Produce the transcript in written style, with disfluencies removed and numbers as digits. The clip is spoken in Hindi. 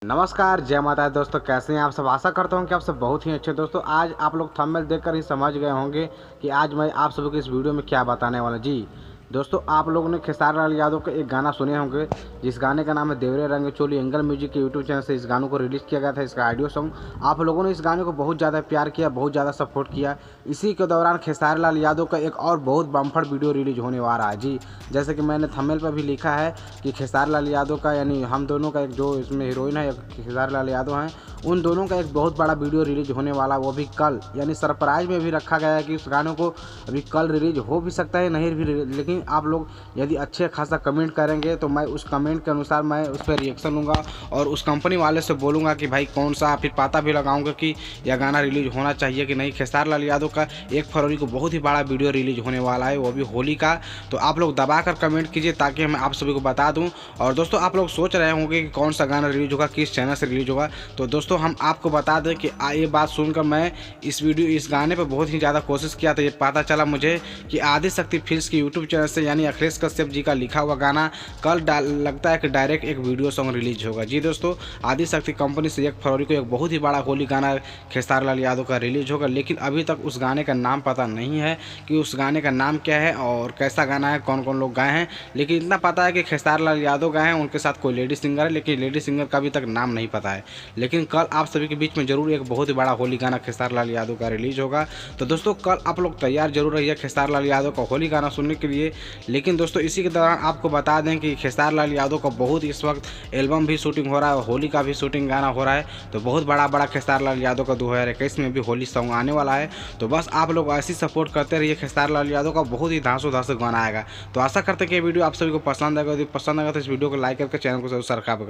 नमस्कार, जय माता दी दोस्तों। कैसे हैं आप सब? आशा करता हूं कि आप सब बहुत ही अच्छे दोस्तों। आज आप लोग थंबनेल देखकर ही समझ गए होंगे कि आज मैं आप सभी को इस वीडियो में क्या बताने वाला। जी दोस्तों, आप लोगों ने खेसारी लाल यादव का एक गाना सुने होंगे जिस गाने का नाम है देवरे रंग चोली। एंगल म्यूजिक के यूट्यूब चैनल से इस गानों को रिलीज़ किया गया था, इसका ऑडियो सॉन्ग। आप लोगों ने इस गाने को बहुत ज़्यादा प्यार किया, बहुत ज़्यादा सपोर्ट किया। इसी के दौरान खेसारी लाल यादव का एक और बहुत बम्फर वीडियो रिलीज होने वाला है। जी, जैसे कि मैंने थंबनेल पर भी लिखा है कि खेसारी लाल यादव का यानी हम दोनों का एक जो इसमें हीरोइन है खेसारी लाल यादव हैं, उन दोनों का एक बहुत बड़ा वीडियो रिलीज होने वाला, वो भी कल। यानी सरप्राइज में भी रखा गया है कि उस गाने को अभी कल रिलीज हो भी सकता है, नहीं भी लेकिन आप लोग यदि अच्छे खासा कमेंट करेंगे तो मैं उस कमेंट के अनुसार मैं उस पर रिएक्शन लूँगा और उस कंपनी वाले से बोलूँगा कि भाई कौन सा, फिर पता भी लगाऊंगा कि यह गाना रिलीज होना चाहिए कि नहीं। खेसारी लाल यादव का 1 फरवरी को बहुत ही बड़ा वीडियो रिलीज होने वाला है, वो भी होली का। तो आप लोग दबा कर कमेंट कीजिए ताकि मैं आप सभी को बता दूँ। और दोस्तों, आप लोग सोच रहे होंगे कि कौन सा गाना रिलीज होगा, किस चैनल से रिलीज होगा। तो दोस्तों, हम आपको बता दें कि ये बात सुनकर मैं इस गाने पर बहुत ही ज़्यादा कोशिश किया, तो ये पता चला मुझे कि आदिशक्ति फिल्म्स के यूट्यूब चैनल से यानी अखिलेश कश्यप जी का लिखा हुआ गाना कल लगता है कि डायरेक्ट एक वीडियो सॉन्ग रिलीज होगा। जी दोस्तों, आदिशक्ति कंपनी से 1 फरवरी को एक बहुत ही बड़ा होली गाना खेसारी लाल यादव का रिलीज होगा, लेकिन अभी तक उस गाने का नाम पता नहीं है कि उस गाने का नाम क्या है और कैसा गाना है, कौन कौन लोग गाए हैं। लेकिन इतना पता है कि खेसारी लाल यादव गाए हैं, उनके साथ कोई लेडी सिंगर है, लेकिन लेडी सिंगर का अभी तक नाम नहीं पता है। लेकिन कल आप सभी के बीच में जरूर एक बहुत ही बड़ा होली गाना खेसारी लाल यादव का रिलीज होगा। तो दोस्तों, कल आप लोग तैयार जरूर रहिए खेसारी लाल यादव का होली गाना सुनने के लिए। लेकिन दोस्तों, इसी के दौरान आपको बता दें कि खेसारी लाल यादव का बहुत इस वक्त एल्बम भी शूटिंग हो रहा है, होली का भी शूटिंग गाना हो रहा है। तो बहुत बड़ा खेसारी लाल यादव का 2021 में भी होली सॉन्ग आने वाला है। तो बस आप लोग ऐसी सपोर्ट करते रहिए, खेसारी लाल यादव का बहुत ही धांसू गाना आएगा। तो आशा करते हैं कि ये वीडियो आप सभी को पसंद आएगा। यदि पसंद आएगा तो इस वीडियो को लाइक करके चैनल को जरूर सब्सक्राइब